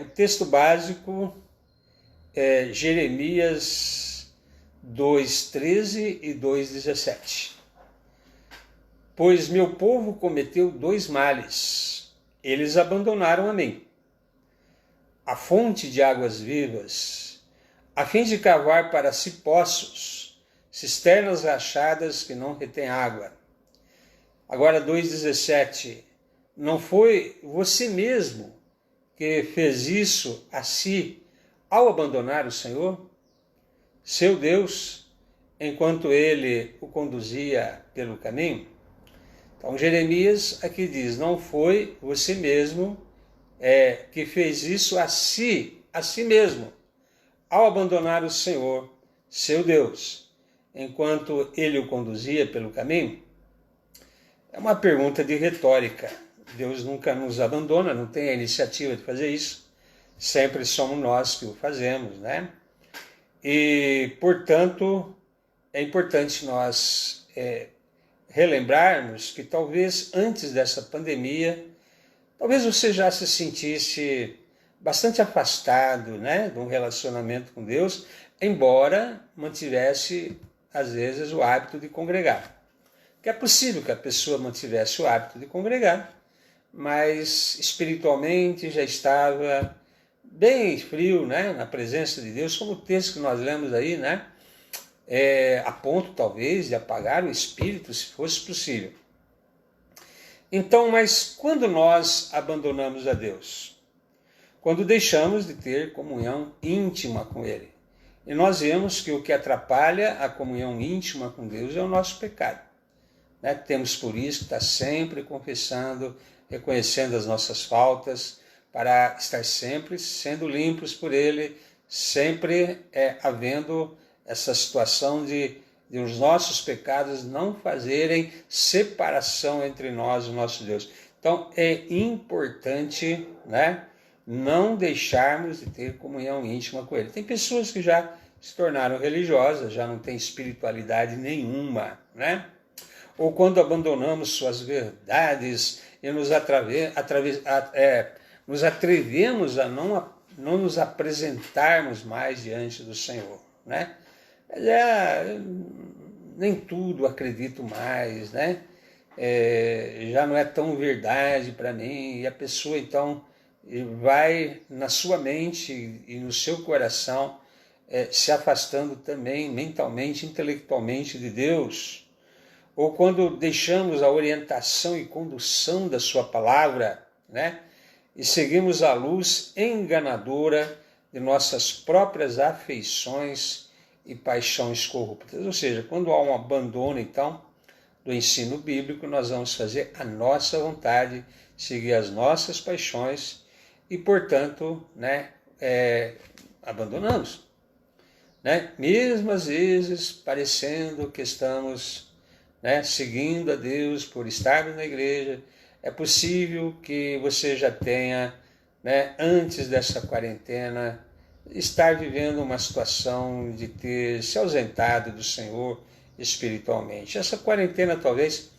O texto básico é Jeremias 2:13 e 2:17. Pois meu povo cometeu dois males. Eles abandonaram a mim, a fonte de águas vivas, a fim de cavar para si poços, cisternas rachadas que não retêm água. Agora 2:17. Não foi você mesmo que fez isso a si ao abandonar o Senhor, seu Deus, enquanto ele o conduzia pelo caminho? Então Jeremias aqui diz, não foi você mesmo que fez isso a si mesmo, ao abandonar o Senhor, seu Deus, enquanto ele o conduzia pelo caminho? É uma pergunta de retórica. Deus nunca nos abandona, não tem a iniciativa de fazer isso. Sempre somos nós que o fazemos, né? E, portanto, é importante nós relembrarmos que talvez antes dessa pandemia, talvez você já se sentisse bastante afastado, né, de um relacionamento com Deus, embora mantivesse, às vezes, o hábito de congregar. Que é possível que a pessoa mantivesse o hábito de congregar, mas espiritualmente já estava bem frio, né, na presença de Deus, como o texto que nós lemos aí, né, a ponto talvez de apagar o espírito, se fosse possível. Então, mas quando nós abandonamos a Deus? Quando deixamos de ter comunhão íntima com Ele. E nós vemos que o que atrapalha a comunhão íntima com Deus é o nosso pecado. Né? Temos por isso que estar sempre confessando, reconhecendo as nossas faltas, para estar sempre sendo limpos por Ele, sempre havendo essa situação de os nossos pecados não fazerem separação entre nós e o nosso Deus. Então é importante, né, não deixarmos de ter comunhão íntima com Ele. Tem pessoas que já se tornaram religiosas, já não têm espiritualidade nenhuma, né? Ou quando abandonamos suas verdades e nos atrevemos a não nos apresentarmos mais diante do Senhor, né? Mas nem tudo acredito mais, né? Já não é tão verdade para mim, e a pessoa então vai na sua mente e no seu coração se afastando também mentalmente, intelectualmente de Deus. Ou quando deixamos a orientação e condução da sua palavra, né? E seguimos a luz enganadora de nossas próprias afeições e paixões corruptas. Ou seja, quando há um abandono, então, do ensino bíblico, nós vamos fazer a nossa vontade, seguir as nossas paixões e, portanto, né, abandonamos. Né? Mesmo às vezes parecendo que estamos, né, seguindo a Deus por estarmos na igreja, é possível que você já tenha, né, antes dessa quarentena, estar vivendo uma situação de ter se ausentado do Senhor espiritualmente. Essa quarentena talvez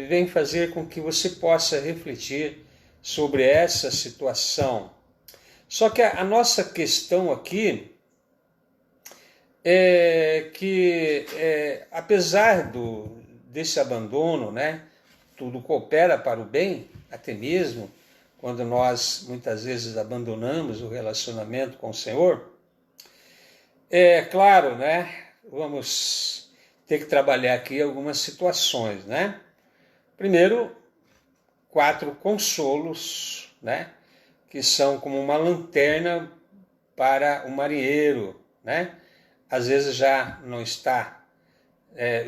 venha fazer com que você possa refletir sobre essa situação. Só que a nossa questão aqui é que, apesar desse abandono, né, tudo coopera para o bem, até mesmo quando nós muitas vezes abandonamos o relacionamento com o Senhor. É claro, né, vamos ter que trabalhar aqui algumas situações, né? Primeiro, 4 consolos, né, que são como uma lanterna para o marinheiro, né? Às vezes já não está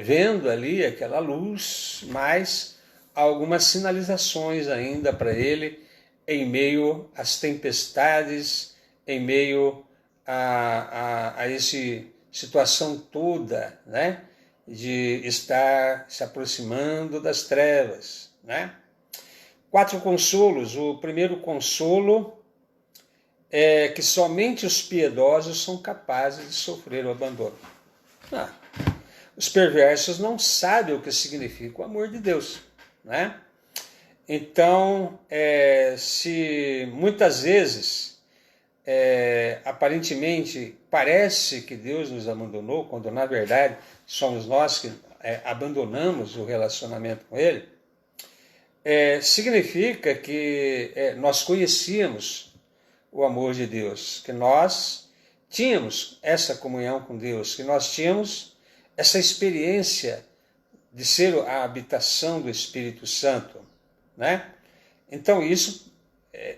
vendo ali aquela luz, mas há algumas sinalizações ainda para ele em meio às tempestades, em meio a essa situação toda, né, de estar se aproximando das trevas, né? 4 consolos. O primeiro consolo é que somente os piedosos são capazes de sofrer o abandono. Os perversos não sabem o que significa o amor de Deus, né? Então, se muitas vezes, aparentemente, parece que Deus nos abandonou, quando na verdade somos nós que abandonamos o relacionamento com Ele, significa que nós conhecíamos o amor de Deus, que nós tínhamos essa comunhão com Deus, que nós tínhamos essa experiência de ser a habitação do Espírito Santo, né? Então isso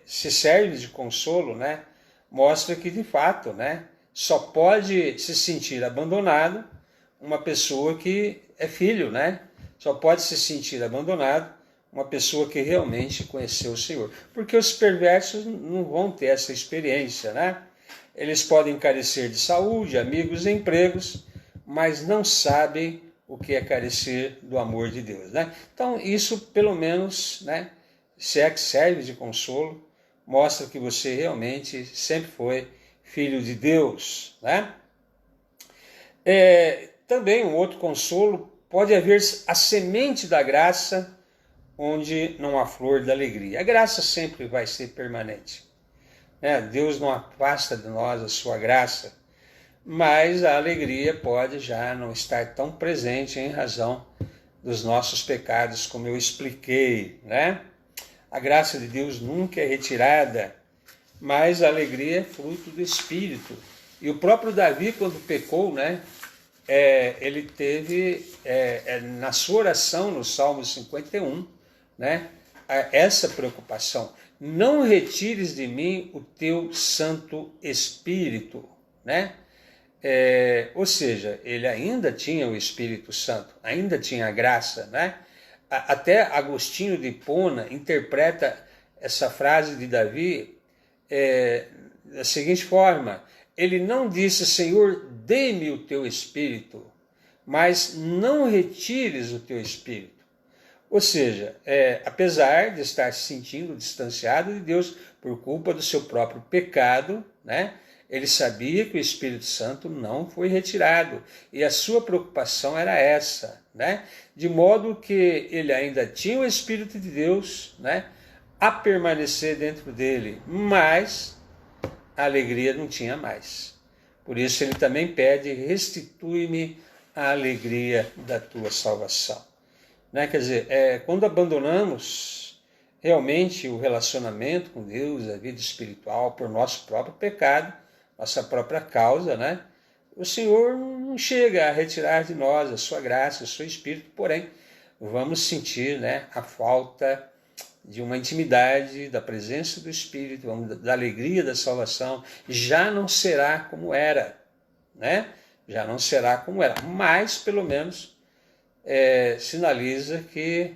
se serve de consolo, né? Mostra que de fato, né, só pode se sentir abandonado uma pessoa que é filho, né? Só pode se sentir abandonado uma pessoa que realmente conheceu o Senhor. Porque os perversos não vão ter essa experiência, né? Eles podem carecer de saúde, amigos, empregos, mas não sabem o que é carecer do amor de Deus, né? Então isso pelo menos, né, se é que serve de consolo, mostra que você realmente sempre foi filho de Deus, né? Também um outro consolo, pode haver a semente da graça onde não há flor da alegria. A graça sempre vai ser permanente, né? Deus não afasta de nós a sua graça, mas a alegria pode já não estar tão presente em razão dos nossos pecados, como eu expliquei, né? A graça de Deus nunca é retirada, mas a alegria é fruto do Espírito. E o próprio Davi, quando pecou, né, ele teve, na sua oração, no Salmo 51, né, essa preocupação. Não retires de mim o teu Santo Espírito, né? Ou seja, ele ainda tinha o Espírito Santo, ainda tinha a graça, né? Até Agostinho de Hipona interpreta essa frase de Davi da seguinte forma: ele não disse, Senhor, dê-me o teu Espírito, mas não retires o teu Espírito. Ou seja, apesar de estar se sentindo distanciado de Deus por culpa do seu próprio pecado, né, ele sabia que o Espírito Santo não foi retirado. E a sua preocupação era essa, né, de modo que ele ainda tinha o Espírito de Deus, né, a permanecer dentro dele, mas a alegria não tinha mais. Por isso ele também pede, restitui-me a alegria da tua salvação. Né? Quer dizer, quando abandonamos realmente o relacionamento com Deus, a vida espiritual, por nosso próprio pecado, nossa própria causa, né, o Senhor não chega a retirar de nós a sua graça, o seu Espírito, porém, vamos sentir, né, a falta de uma intimidade, da presença do Espírito, da alegria da salvação. Já não será como era, né? Já não será como era, mas pelo menos sinaliza que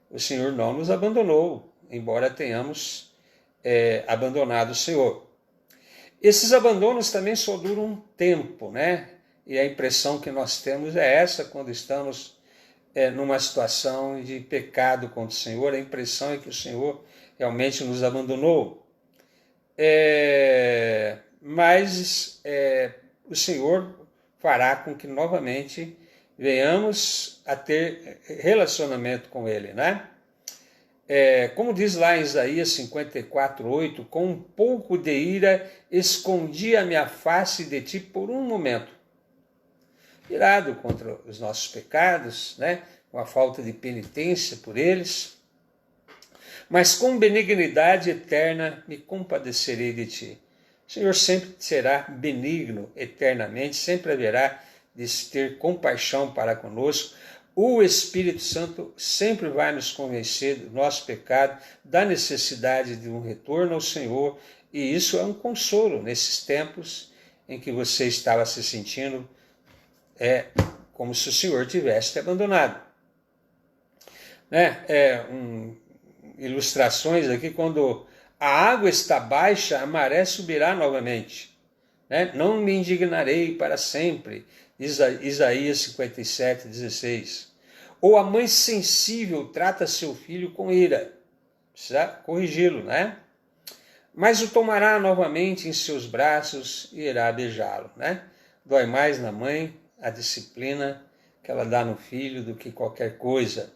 o Senhor não nos abandonou, embora tenhamos abandonado o Senhor. Esses abandonos também só duram um tempo, né? E a impressão que nós temos é essa quando estamos numa situação de pecado contra o Senhor. A impressão é que o Senhor realmente nos abandonou. Mas o Senhor fará com que novamente venhamos a ter relacionamento com Ele, né? Como diz lá em Isaías 54:8, com um pouco de ira escondi a minha face de ti por um momento. Irado contra os nossos pecados, né? Com a falta de penitência por eles, mas com benignidade eterna me compadecerei de ti. O Senhor sempre será benigno eternamente, sempre haverá de ter compaixão para conosco. O Espírito Santo sempre vai nos convencer do nosso pecado, da necessidade de um retorno ao Senhor, e isso é um consolo nesses tempos em que você estava se sentindo como se o Senhor tivesse te abandonado. Ilustrações aqui, quando a água está baixa, a maré subirá novamente. Né? Não me indignarei para sempre. Isaías 57:16. Ou a mãe sensível trata seu filho com ira. Precisa corrigi-lo, né? Mas o tomará novamente em seus braços e irá beijá-lo, né? Dói mais na mãe a disciplina que ela dá no filho do que qualquer coisa.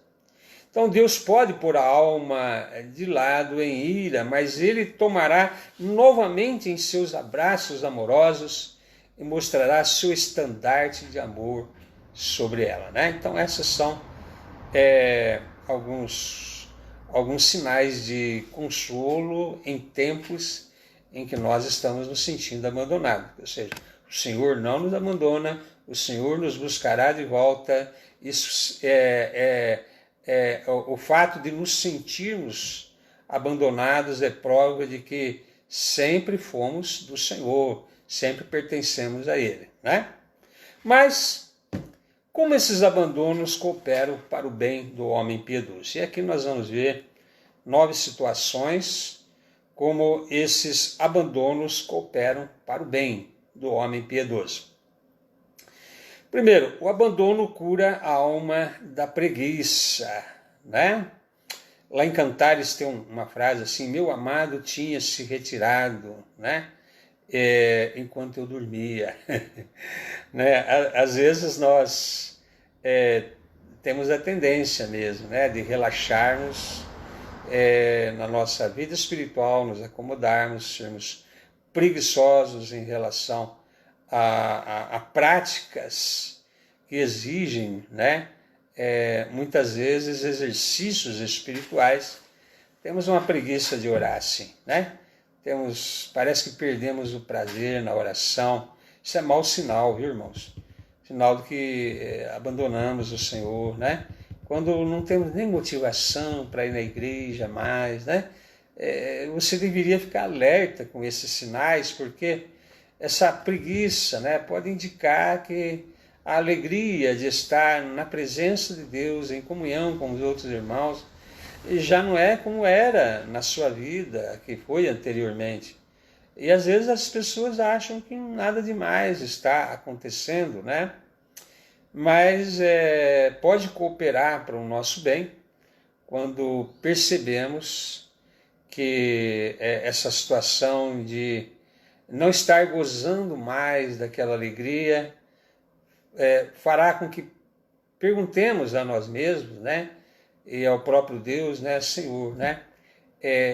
Então Deus pode pôr a alma de lado em ira, mas Ele tomará novamente em seus abraços amorosos e mostrará seu estandarte de amor sobre ela, né? Então essas são alguns sinais de consolo em tempos em que nós estamos nos sentindo abandonados. Ou seja, o Senhor não nos abandona, o Senhor nos buscará de volta. Isso o fato de nos sentirmos abandonados é prova de que sempre fomos do Senhor, sempre pertencemos a Ele, né? Mas como esses abandonos cooperam para o bem do homem piedoso? E aqui nós vamos ver 9 situações como esses abandonos cooperam para o bem do homem piedoso. Primeiro, o abandono cura a alma da preguiça, né? Lá em Cantares tem uma frase assim: meu amado tinha se retirado, né? Enquanto eu dormia. Né? Às vezes nós temos a tendência mesmo, né, de relaxarmos na nossa vida espiritual, nos acomodarmos, sermos preguiçosos em relação a práticas que exigem, né, muitas vezes exercícios espirituais. Temos uma preguiça de orar assim, né? Parece que perdemos o prazer na oração. Isso é mau sinal, viu, irmãos? Sinal de que abandonamos o Senhor, né? Quando não temos nem motivação para ir na igreja mais, né? Você deveria ficar alerta com esses sinais, porque essa preguiça, né, pode indicar que a alegria de estar na presença de Deus, em comunhão com os outros irmãos, já não é como era na sua vida, que foi anteriormente. E às vezes as pessoas acham que nada demais está acontecendo, né? Mas pode cooperar para o nosso bem quando percebemos que essa situação de não estar gozando mais daquela alegria fará com que perguntemos a nós mesmos, né? E ao próprio Deus, né? Senhor, né?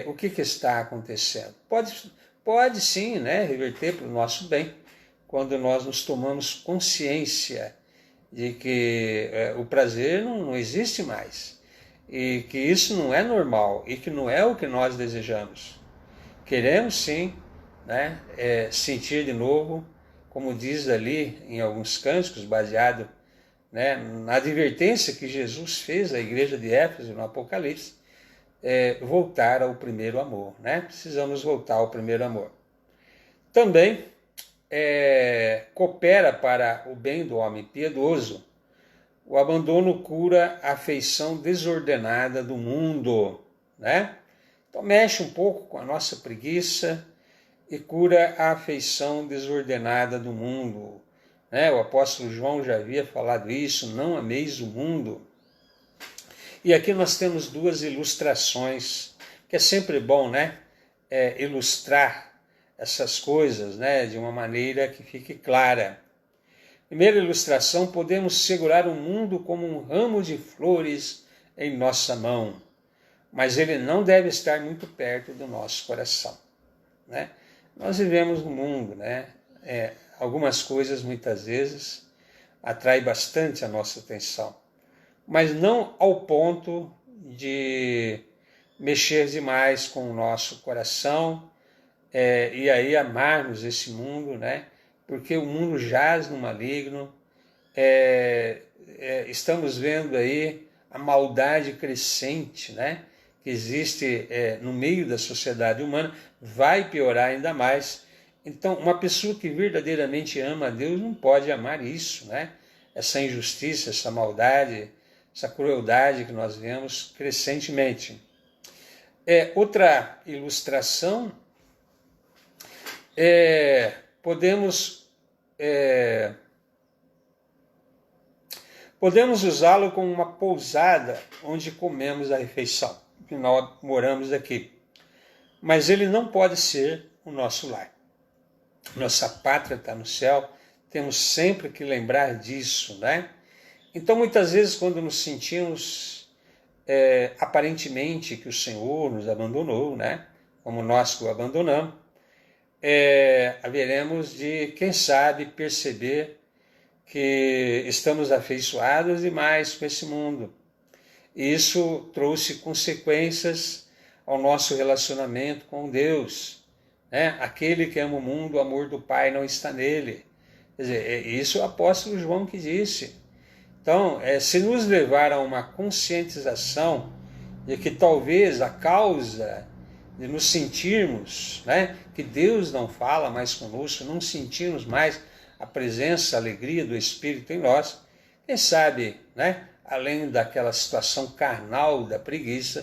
O que está acontecendo? Pode sim, né, reverter para o nosso bem, quando nós nos tomamos consciência de que o prazer não existe mais, e que isso não é normal, e que não é o que nós desejamos. Queremos sim, né, sentir de novo, como diz ali em alguns cânticos, baseado, né, na advertência que Jesus fez à igreja de Éfeso no Apocalipse, voltar ao primeiro amor, né? Precisamos voltar ao primeiro amor. Também coopera para o bem do homem piedoso. O abandono cura a afeição desordenada do mundo, né? Então mexe um pouco com a nossa preguiça e cura a afeição desordenada do mundo, né? O apóstolo João já havia falado isso: não ameis o mundo. E aqui nós temos 2 ilustrações, que é sempre bom, né? Ilustrar essas coisas, né? De uma maneira que fique clara. Primeira ilustração: podemos segurar o mundo como um ramo de flores em nossa mão, mas ele não deve estar muito perto do nosso coração, né? Nós vivemos no mundo, né? Algumas coisas muitas vezes atraem bastante a nossa atenção, mas não ao ponto de mexer demais com o nosso coração e aí amarmos esse mundo, né? Porque o mundo jaz no maligno. Estamos vendo aí a maldade crescente, né, que existe no meio da sociedade humana, vai piorar ainda mais. Então, uma pessoa que verdadeiramente ama a Deus não pode amar isso, né? Essa injustiça, essa maldade, essa crueldade que nós vemos crescentemente. Outra ilustração, podemos usá-lo como uma pousada onde comemos a refeição, afinal moramos aqui. Mas ele não pode ser o nosso lar. Nossa pátria está no céu, temos sempre que lembrar disso, né? Então, muitas vezes, quando nos sentimos aparentemente que o Senhor nos abandonou, né? Como nós que o abandonamos, haveremos de, quem sabe, perceber que estamos afeiçoados demais com esse mundo. E isso trouxe consequências ao nosso relacionamento com Deus. Né? Aquele que ama o mundo, o amor do Pai não está nele. Quer dizer, isso é o apóstolo João que disse. Então, se nos levar a uma conscientização de que talvez a causa de nos sentirmos, né, que Deus não fala mais conosco, não sentimos mais a presença, a alegria do Espírito em nós, quem sabe, né, além daquela situação carnal da preguiça,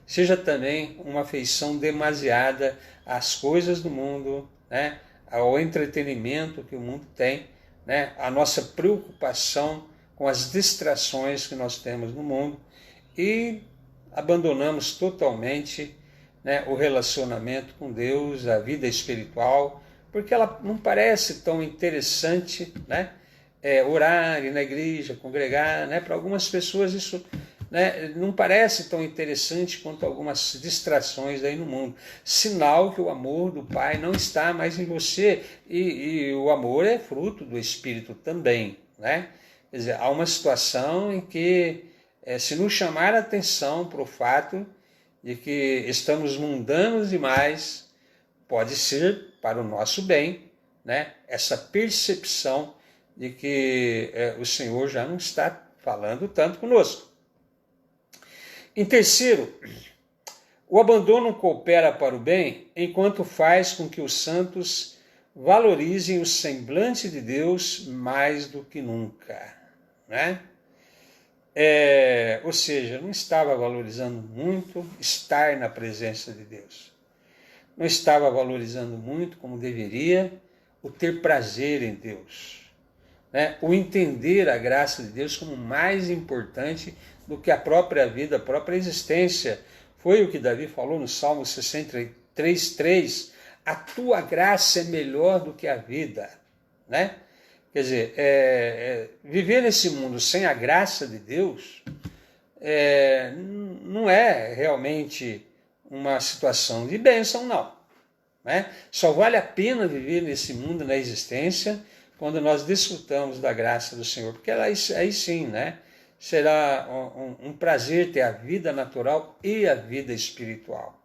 seja também uma afeição demasiada às coisas do mundo, né, ao entretenimento que o mundo tem, né, a nossa preocupação com as distrações que nós temos no mundo e abandonamos totalmente, né, o relacionamento com Deus, a vida espiritual, porque ela não parece tão interessante, né? Orar, ir na igreja, congregar, né? Para algumas pessoas isso, né, não parece tão interessante quanto algumas distrações aí no mundo. Sinal que o amor do Pai não está mais em você e o amor é fruto do Espírito também, né? Quer dizer, há uma situação em que se nos chamar a atenção para o fato de que estamos mundanos demais, pode ser para o nosso bem, né? Essa percepção de que o Senhor já não está falando tanto conosco. Em terceiro, o abandono coopera para o bem enquanto faz com que os santos valorizem o semblante de Deus mais do que nunca, né? Ou seja, não estava valorizando muito estar na presença de Deus. Não estava valorizando muito, como deveria, o ter prazer em Deus. Né? O entender a graça de Deus como mais importante do que a própria vida, a própria existência. Foi o que Davi falou no Salmo 63:3. A tua graça é melhor do que a vida. Né? Quer dizer, viver nesse mundo sem a graça de Deus não é realmente uma situação de bênção, não. Né? Só vale a pena viver nesse mundo, na existência, quando nós desfrutamos da graça do Senhor, porque aí sim, né, será um prazer ter a vida natural e a vida espiritual.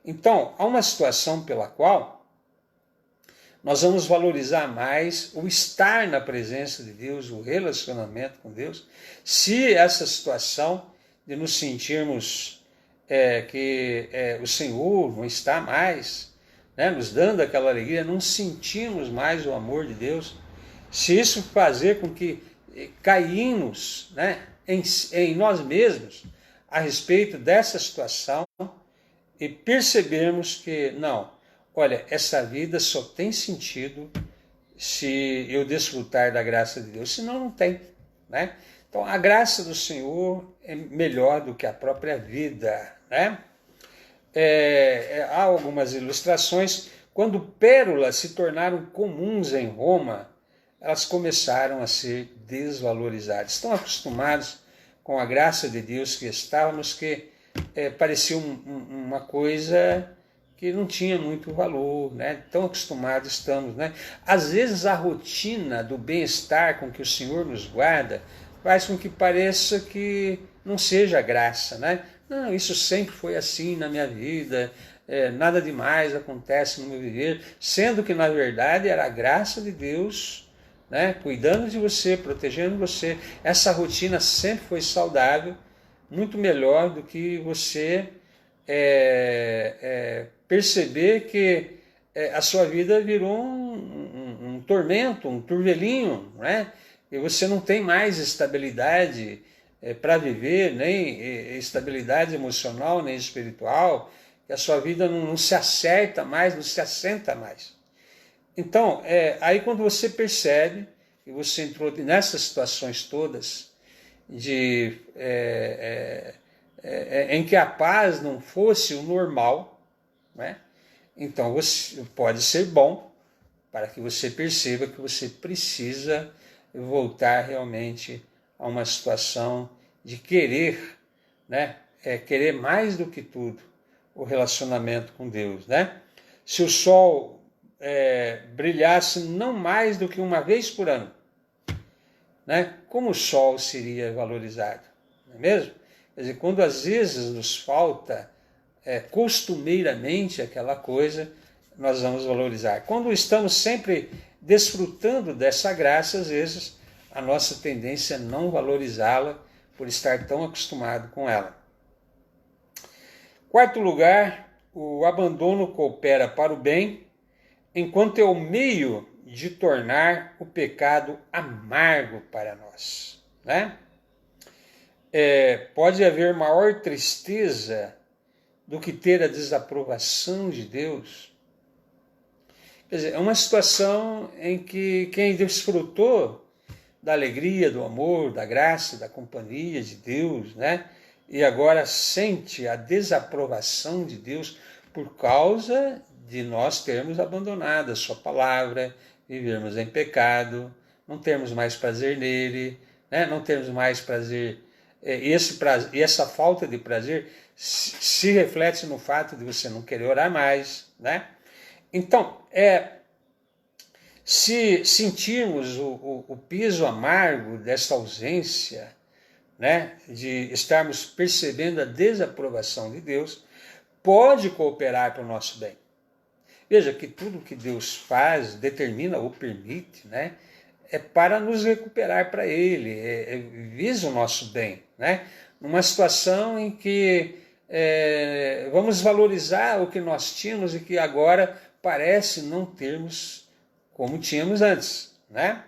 Então, há uma situação pela qual nós vamos valorizar mais o estar na presença de Deus, o relacionamento com Deus, se essa situação de nos sentirmos que o Senhor não está mais, né, nos dando aquela alegria, não sentimos mais o amor de Deus, se isso fazer com que caímos, né, em nós mesmos a respeito dessa situação e percebermos que, não, olha, essa vida só tem sentido se eu desfrutar da graça de Deus, senão não tem, né? Então, a graça do Senhor é melhor do que a própria vida, né? Há algumas ilustrações. Quando pérolas se tornaram comuns em Roma, elas começaram a ser desvalorizadas. Estão acostumados com a graça de Deus que estávamos, que parecia uma coisa que não tinha muito valor, né? Tão acostumados estamos, né? Às vezes a rotina do bem-estar com que o Senhor nos guarda faz com que pareça que não seja graça, né? Não, isso sempre foi assim na minha vida, nada demais acontece no meu viver, sendo que na verdade era a graça de Deus, né? Cuidando de você, protegendo você. Essa rotina sempre foi saudável, muito melhor do que você perceber que a sua vida virou um tormento, um turvelinho, né? E você não tem mais estabilidade para viver, nem estabilidade emocional, nem espiritual, que a sua vida não se acerta mais, não se assenta mais. Então, aí quando você percebe que você entrou nessas situações todas, em que a paz não fosse o normal, né? Então pode ser bom para que você perceba que você precisa voltar realmente a uma situação de querer, né, querer mais do que tudo o relacionamento com Deus, né? Se o sol brilhasse não mais do que uma vez por ano, né? Como o sol seria valorizado, não é mesmo? Quer dizer, quando às vezes nos falta costumeiramente aquela coisa, nós vamos valorizar. Quando estamos sempre desfrutando dessa graça, às vezes a nossa tendência é não valorizá-la por estar tão acostumado com ela. Quarto lugar, o abandono coopera para o bem, enquanto é o meio de tornar o pecado amargo para nós, né? Pode haver maior tristeza do que ter a desaprovação de Deus. Quer dizer, é uma situação em que quem desfrutou da alegria, do amor, da graça, da companhia de Deus, né? E agora sente a desaprovação de Deus por causa de nós termos abandonado a sua palavra, vivermos em pecado, não termos mais prazer nele, né? Não termos mais prazer. E essa falta de prazer se reflete no fato de você não querer orar mais, né? Então, se sentirmos o peso amargo dessa ausência, né, de estarmos percebendo a desaprovação de Deus, pode cooperar para o nosso bem. Veja que tudo que Deus faz, determina ou permite, né, é para nos recuperar para Ele, visa o nosso bem, né? Numa situação em que vamos valorizar o que nós tínhamos e que agora parece não termos como tínhamos antes, né?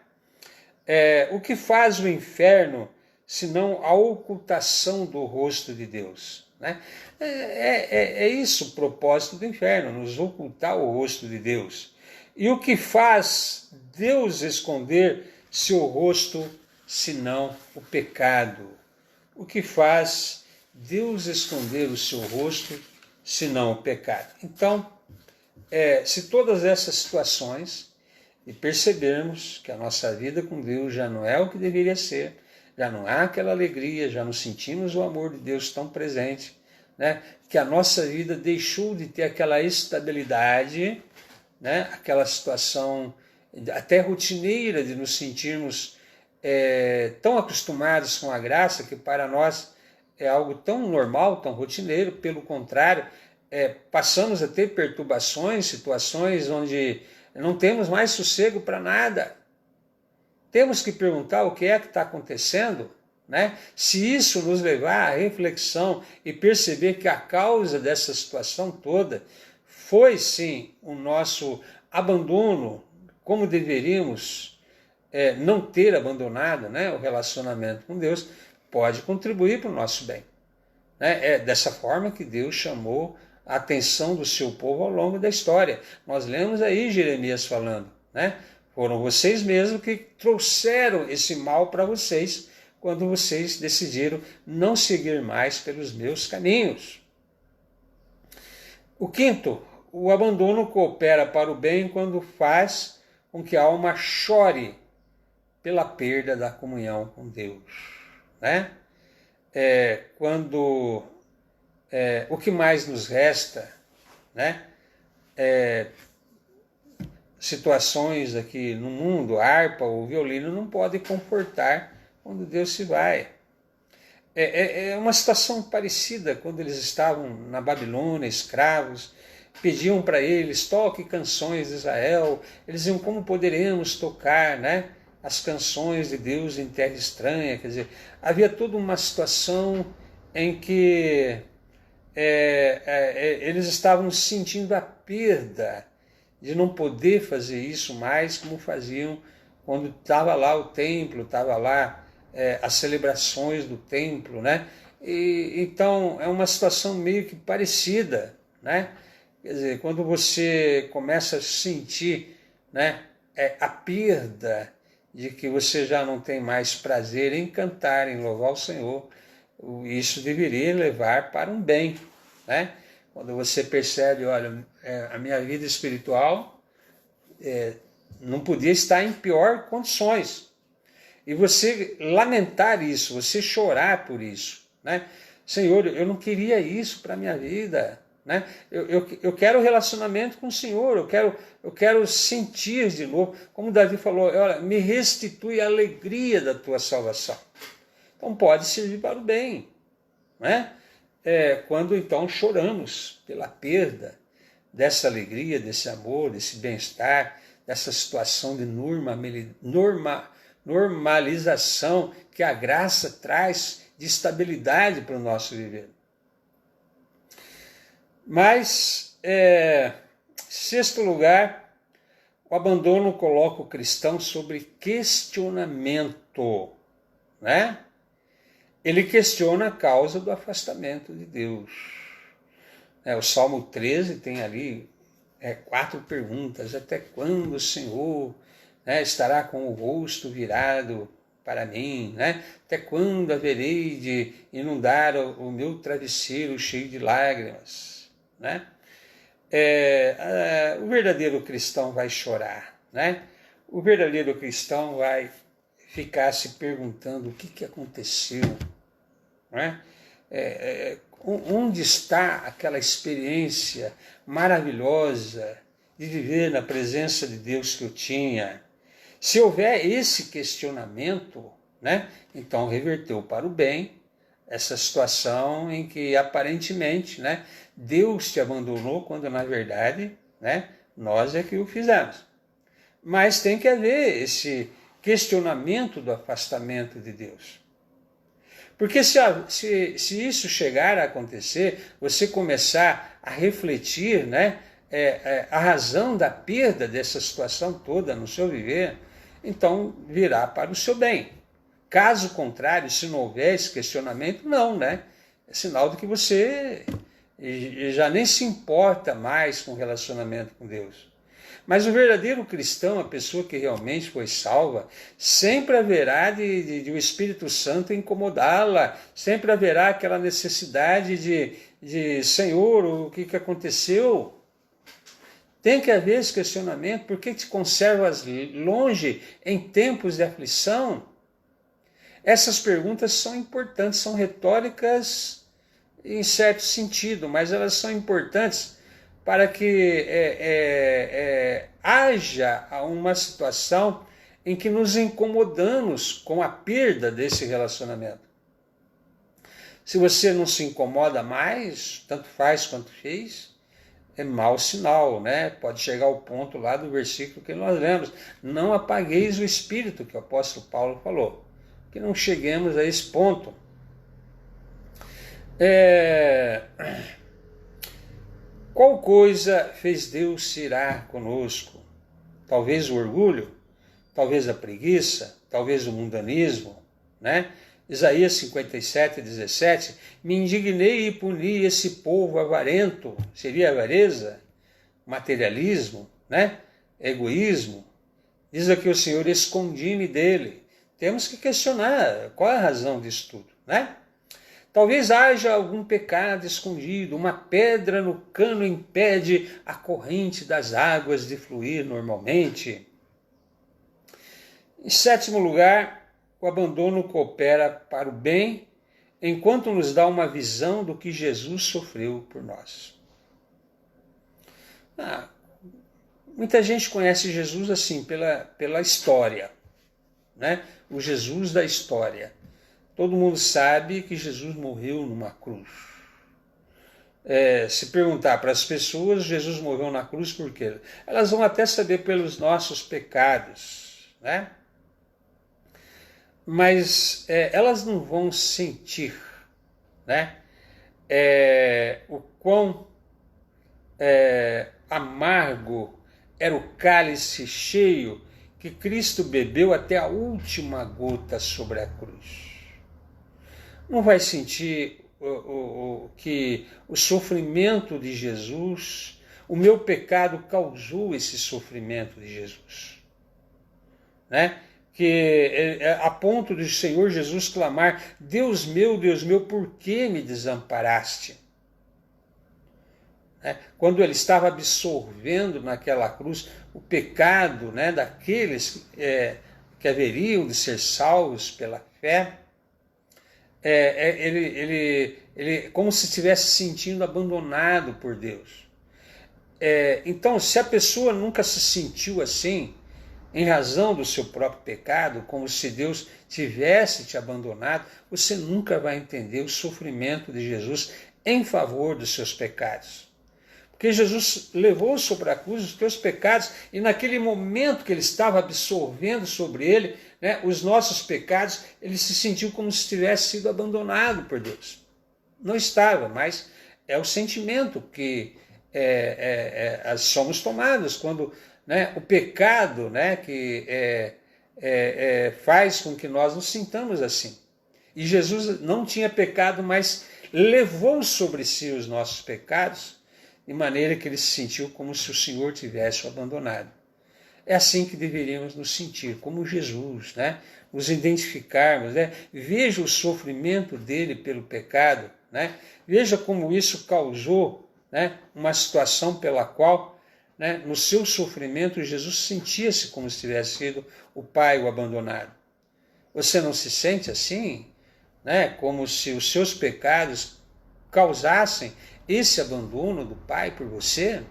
O que faz o inferno senão a ocultação do rosto de Deus, né? É isso o propósito do inferno, nos ocultar o rosto de Deus. E o que faz Deus esconder seu rosto senão o pecado? O que faz Deus esconder o seu rosto senão o pecado? Então, se todas essas situações e percebermos que a nossa vida com Deus já não é o que deveria ser, já não há aquela alegria, já não sentimos o amor de Deus tão presente, né? Que a nossa vida deixou de ter aquela estabilidade, né? Aquela situação até rotineira de nos sentirmos tão acostumados com a graça que para nós é algo tão normal, tão rotineiro. Pelo contrário, passamos a ter perturbações, situações onde não temos mais sossego para nada. Temos que perguntar o que é que está acontecendo, né? Se isso nos levar à reflexão e perceber que a causa dessa situação toda foi, sim, o nosso abandono, como deveríamos não ter abandonado, né, o relacionamento com Deus, pode contribuir para o nosso bem. É dessa forma que Deus chamou a atenção do seu povo ao longo da história. Nós lemos aí Jeremias falando, né? Foram vocês mesmos que trouxeram esse mal para vocês quando vocês decidiram não seguir mais pelos meus caminhos. O quinto, o abandono coopera para o bem quando faz com que a alma chore pela perda da comunhão com Deus, né? Quando o que mais nos resta, né? Situações aqui no mundo, a harpa ou o violino não podem comportar quando Deus se vai. É uma situação parecida quando eles estavam na Babilônia, escravos, pediam para eles, toque canções de Israel, eles diziam, como poderemos tocar, né, as canções de Deus em terra estranha? Quer dizer, havia toda uma situação em que eles estavam sentindo a perda de não poder fazer isso mais como faziam quando estava lá o templo, estava lá as celebrações do templo, né? Então é uma situação meio que parecida, né? Quer dizer, quando você começa a sentir, né, a perda de que você já não tem mais prazer em cantar, em louvar o Senhor, isso deveria levar para um bem, né? Quando você percebe, olha, a minha vida espiritual não podia estar em pior condições. E você lamentar isso, você chorar por isso, né? Senhor, eu não queria isso para a minha vida. Né? Eu quero relacionamento com o Senhor, eu quero sentir de novo. Como Davi falou, olha, me restitui a alegria da tua salvação. Então pode servir para o bem. Né? Quando então choramos pela perda dessa alegria, desse amor, desse bem-estar, dessa situação de normalização que a graça traz de estabilidade para o nosso viver. Mas, sexto lugar, o abandono coloca o cristão sobre questionamento, né? Ele questiona a causa do afastamento de Deus. O Salmo 13 tem ali 4 perguntas. Até quando o Senhor estará com o rosto virado para mim? Né? Até quando haverei de inundar o meu travesseiro cheio de lágrimas? Né? O verdadeiro cristão vai chorar. Né? O verdadeiro cristão vai ficar se perguntando o que aconteceu. Né? Onde está aquela experiência maravilhosa de viver na presença de Deus que eu tinha? Se houver esse questionamento, né, então reverteu para o bem essa situação em que aparentemente, né, Deus te abandonou, quando na verdade, né, nós é que o fizemos. Mas tem que haver esse questionamento do afastamento de Deus. Porque se isso chegar a acontecer, você começar a refletir, né, a razão da perda dessa situação toda no seu viver, então virá para o seu bem. Caso contrário, se não houver esse questionamento, não, né? É sinal de que você já nem se importa mais com o relacionamento com Deus. Mas o verdadeiro cristão, a pessoa que realmente foi salva, sempre haverá de o Espírito Santo incomodá-la, sempre haverá aquela necessidade de Senhor, o que aconteceu? Tem que haver esse questionamento, por que te conservas longe em tempos de aflição? Essas perguntas são importantes, são retóricas em certo sentido, mas elas são importantes para que haja uma situação em que nos incomodamos com a perda desse relacionamento. Se você não se incomoda mais, tanto faz quanto fez, é mau sinal, né? Pode chegar ao ponto lá do versículo que nós lemos. Não apagueis o espírito, que o apóstolo Paulo falou. Que não cheguemos a esse ponto. Qual coisa fez Deus se irar conosco? Talvez o orgulho, talvez a preguiça, talvez o mundanismo, né? Isaías 57:17, me indignei e puni esse povo avarento. Seria avareza? Materialismo, né? Egoísmo. Diz aqui o Senhor, escondi-me dele. Temos que questionar qual é a razão disso tudo, né? Talvez haja algum pecado escondido, uma pedra no cano impede a corrente das águas de fluir normalmente. Em sétimo lugar, o abandono coopera para o bem, enquanto nos dá uma visão do que Jesus sofreu por nós. Muita gente conhece Jesus assim, pela história, né? O Jesus da história. Todo mundo sabe que Jesus morreu numa cruz. Se perguntar para as pessoas, Jesus morreu na cruz por quê? Elas vão até saber pelos nossos pecados, né? Mas elas não vão sentir, né? O quão amargo era o cálice cheio que Cristo bebeu até a última gota sobre a cruz. Não vai sentir que o sofrimento de Jesus, o meu pecado causou esse sofrimento de Jesus, né? Que a ponto de o Senhor Jesus clamar, Deus meu, por que me desamparaste? Quando ele estava absorvendo naquela cruz o pecado, né, daqueles que haveriam de ser salvos pela fé, ele como se estivesse se sentindo abandonado por Deus. Então, se a pessoa nunca se sentiu assim, em razão do seu próprio pecado, como se Deus tivesse te abandonado, você nunca vai entender o sofrimento de Jesus em favor dos seus pecados. Porque Jesus levou sobre a cruz os teus pecados, e naquele momento que ele estava absorvendo sobre ele, né, os nossos pecados, ele se sentiu como se tivesse sido abandonado por Deus. Não estava, mas é o sentimento que somos tomados quando, né, o pecado, né, que faz com que nós nos sintamos assim. E Jesus não tinha pecado, mas levou sobre si os nossos pecados, de maneira que ele se sentiu como se o Senhor tivesse o abandonado. É assim que deveríamos nos sentir, como Jesus, né? Nos identificarmos, né? Veja o sofrimento dele pelo pecado, né? Veja como isso causou, né, uma situação pela qual, né, no seu sofrimento, Jesus sentia-se como se tivesse sido o Pai o abandonado. Você não se sente assim, né, como se os seus pecados causassem esse abandono do Pai por você?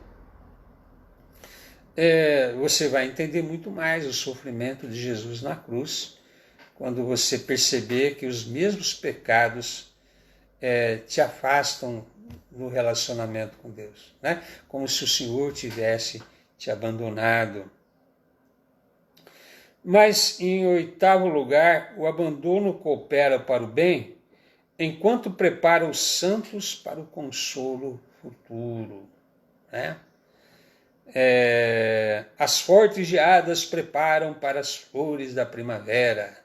Você vai entender muito mais o sofrimento de Jesus na cruz, quando você perceber que os mesmos pecados te afastam do relacionamento com Deus, né? Como se o Senhor tivesse te abandonado. Mas, em 8º lugar, o abandono coopera para o bem, enquanto prepara os santos para o consolo futuro, né? As fortes geadas preparam para as flores da primavera.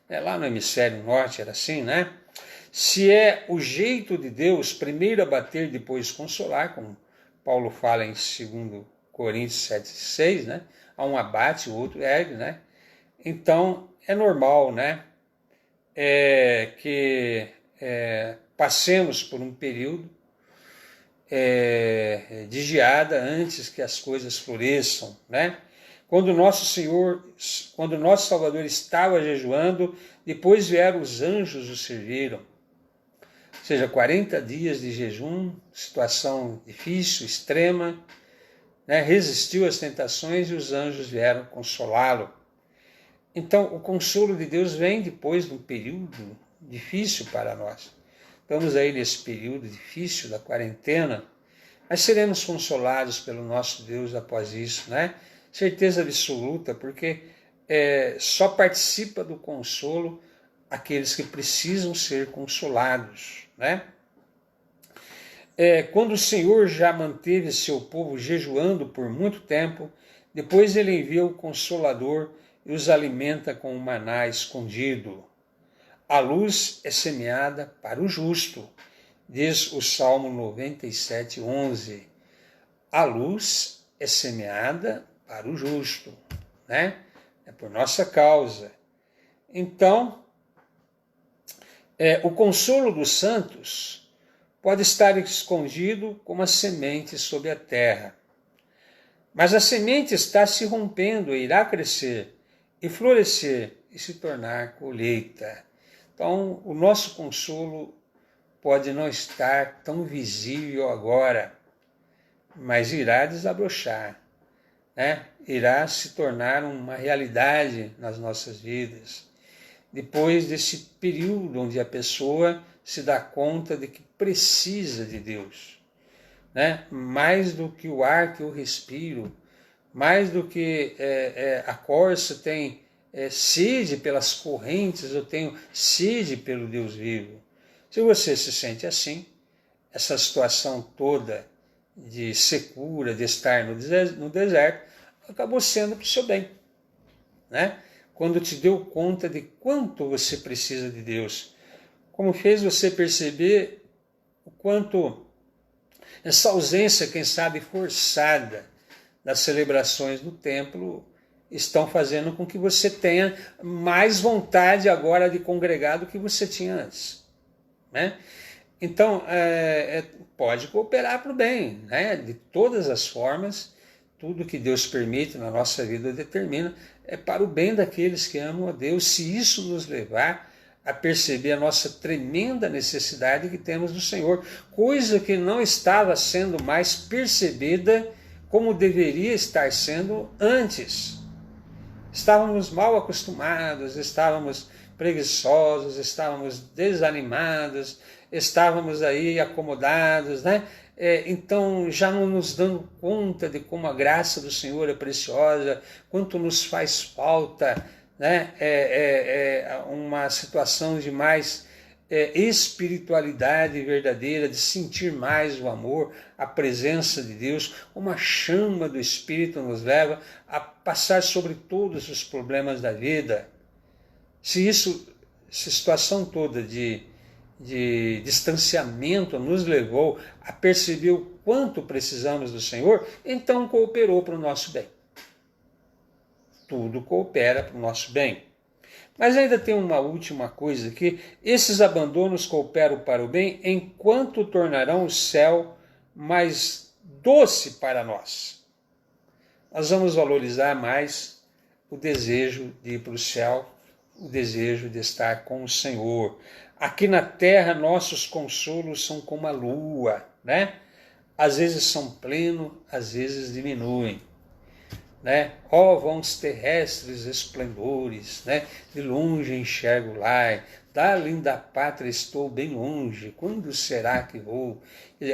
Lá no hemisfério norte era assim, né? Se é o jeito de Deus primeiro abater, depois consolar, como Paulo fala em 2 Coríntios 7,6, né? Há um abate, o outro ergue, né? Então, é normal, né? Que passemos por um período de geada antes que as coisas floresçam, né? Quando nosso Salvador estava jejuando, depois vieram os anjos o serviram. Ou seja, 40 dias de jejum, situação difícil, extrema, né? Resistiu às tentações e os anjos vieram consolá-lo. Então, o consolo de Deus vem depois de um período difícil para nós. Estamos aí nesse período difícil da quarentena, mas seremos consolados pelo nosso Deus após isso, né? Certeza absoluta, porque só participa do consolo aqueles que precisam ser consolados, né? Quando o Senhor já manteve seu povo jejuando por muito tempo, depois ele envia o Consolador e os alimenta com o maná escondido. A luz é semeada para o justo, diz o Salmo 97:11. A luz é semeada para o justo, né? É por nossa causa. Então, o consolo dos santos pode estar escondido como a semente sob a terra. Mas a semente está se rompendo e irá crescer e florescer e se tornar colheita. Então, o nosso consolo pode não estar tão visível agora, mas irá desabrochar, né? Irá se tornar uma realidade nas nossas vidas. Depois desse período onde a pessoa se dá conta de que precisa de Deus, né? Mais do que o ar que eu respiro, mais do que a corça tem sede pelas correntes, eu tenho sede pelo Deus vivo. Se você se sente assim, essa situação toda de secura, de estar no deserto, acabou sendo para o seu bem, né? Quando te deu conta de quanto você precisa de Deus, como fez você perceber o quanto essa ausência, quem sabe, forçada das celebrações do templo estão fazendo com que você tenha mais vontade agora de congregar do que você tinha antes, né? Então, pode cooperar para o bem, né? De todas as formas, tudo que Deus permite na nossa vida determina, é para o bem daqueles que amam a Deus, se isso nos levar a perceber a nossa tremenda necessidade que temos do Senhor, coisa que não estava sendo mais percebida como deveria estar sendo antes. Estávamos mal acostumados, estávamos preguiçosos, estávamos desanimados, estávamos aí acomodados, né? Então já não nos dando conta de como a graça do Senhor é preciosa, quanto nos faz falta, né? Uma situação de mais espiritualidade verdadeira, de sentir mais o amor, a presença de Deus, uma chama do Espírito nos leva a passar sobre todos os problemas da vida. Se essa situação toda de distanciamento nos levou a perceber o quanto precisamos do Senhor, então cooperou para o nosso bem. Tudo coopera para o nosso bem. Mas ainda tem uma última coisa aqui: esses abandonos cooperam para o bem enquanto tornarão o céu mais doce para nós. Nós vamos valorizar mais o desejo de ir para o céu, o desejo de estar com o Senhor. Aqui na terra, nossos consolos são como a lua, né? Às vezes são plenos, às vezes diminuem, né? Ó vãos terrestres esplendores, né? De longe enxergo o lar, da linda pátria estou bem longe, quando será que vou?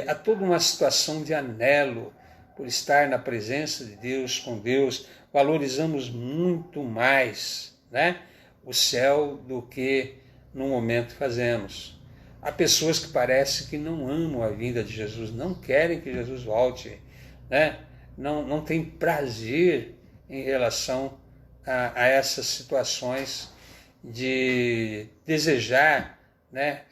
Há toda uma situação de anelo por estar na presença de Deus, com Deus. Valorizamos muito mais, né, o céu do que no momento fazemos. Há pessoas que parece que não amam a vinda de Jesus, não querem que Jesus volte, né? Não tem prazer em relação a essas situações de desejar, né,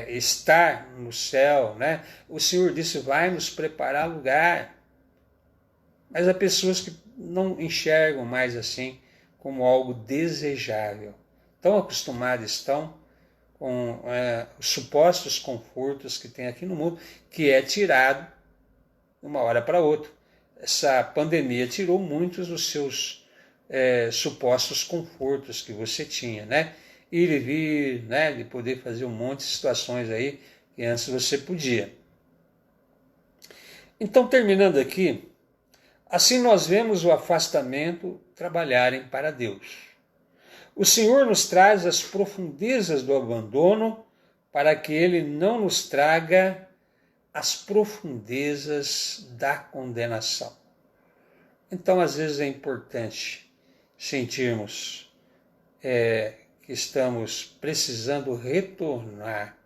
estar no céu, né? O Senhor disse, vai nos preparar lugar. Mas há pessoas que não enxergam mais assim como algo desejável. Tão acostumados estão com os supostos confortos que tem aqui no mundo, que é tirado de uma hora para outra. Essa pandemia tirou muitos dos seus supostos confortos que você tinha, né? Ir e vir, né? De poder fazer um monte de situações aí que antes você podia. Então, terminando aqui, assim nós vemos o afastamento trabalharem para Deus. O Senhor nos traz as profundezas do abandono para que Ele não nos traga as profundezas da condenação. Então, às vezes é importante sentirmos que estamos precisando retornar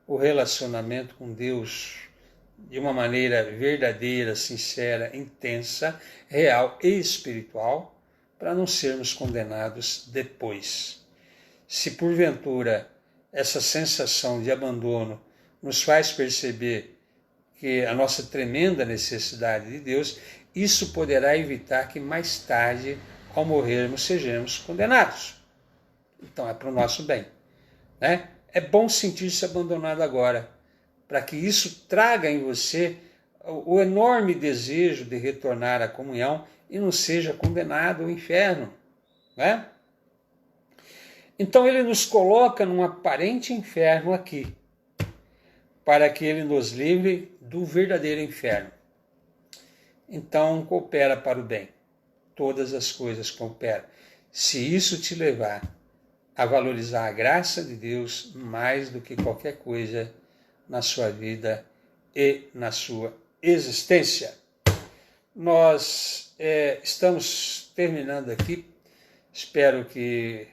o relacionamento com Deus de uma maneira verdadeira, sincera, intensa, real e espiritual, para não sermos condenados depois. Se porventura essa sensação de abandono nos faz perceber que a nossa tremenda necessidade de Deus, isso poderá evitar que mais tarde, ao morrermos, sejamos condenados. Então é para o nosso bem, né? É bom sentir-se abandonado agora, para que isso traga em você o enorme desejo de retornar à comunhão e não seja condenado ao inferno, né? Então ele nos coloca num aparente inferno aqui, para que ele nos livre do verdadeiro inferno. Então coopera para o bem. Todas as coisas cooperam. Se isso te levar a valorizar a graça de Deus mais do que qualquer coisa na sua vida e na sua existência. Nós estamos terminando aqui. Espero que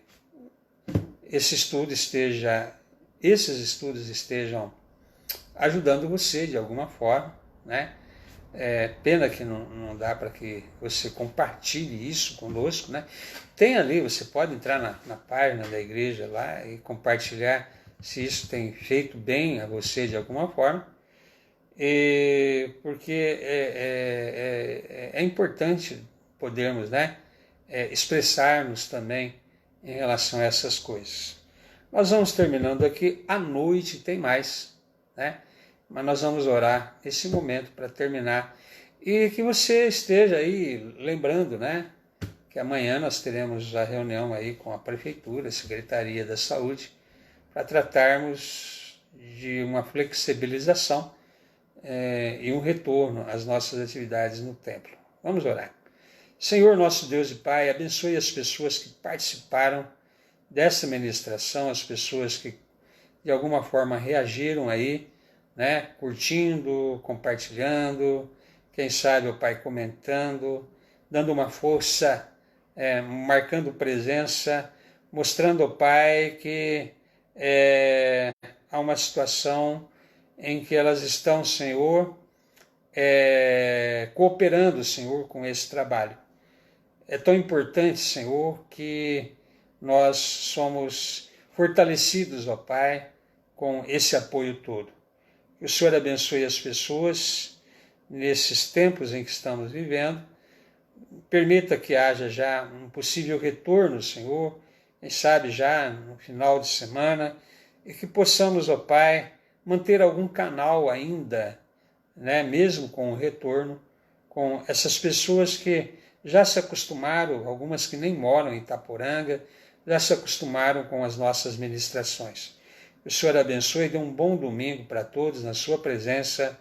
esses estudos estejam ajudando você de alguma forma, né? Pena que não dá para que você compartilhe isso conosco, né? Tem ali, você pode entrar na página da igreja lá e compartilhar se isso tem feito bem a você de alguma forma, porque é importante podermos, né, expressarmos também em relação a essas coisas. Nós vamos terminando aqui, à noite tem mais, né? Mas nós vamos orar nesse momento para terminar. E que você esteja aí lembrando, né, que amanhã nós teremos a reunião aí com a Prefeitura, a Secretaria da Saúde, para tratarmos de uma flexibilização e um retorno às nossas atividades no templo. Vamos orar. Senhor, nosso Deus e Pai, abençoe as pessoas que participaram dessa ministração, as pessoas que de alguma forma reagiram aí, né, curtindo, compartilhando, quem sabe, ó Pai, comentando, dando uma força, marcando presença, mostrando ao Pai que há uma situação em que elas estão, Senhor, cooperando, Senhor, com esse trabalho. É tão importante, Senhor, que nós somos fortalecidos, ó Pai, com esse apoio todo. Que o Senhor abençoe as pessoas nesses tempos em que estamos vivendo. Permita que haja já um possível retorno, Senhor, quem sabe já no final de semana, e que possamos, ó Pai, manter algum canal ainda, né, mesmo com o retorno, com essas pessoas que já se acostumaram, algumas que nem moram em Itaporanga, já se acostumaram com as nossas ministrações. Que o Senhor abençoe e dê um bom domingo para todos na sua presença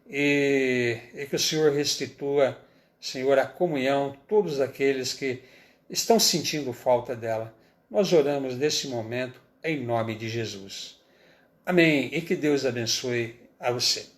e que o Senhor restitua, Senhor, a comunhão, todos aqueles que estão sentindo falta dela. Nós oramos nesse momento em nome de Jesus. Amém. E que Deus abençoe a você.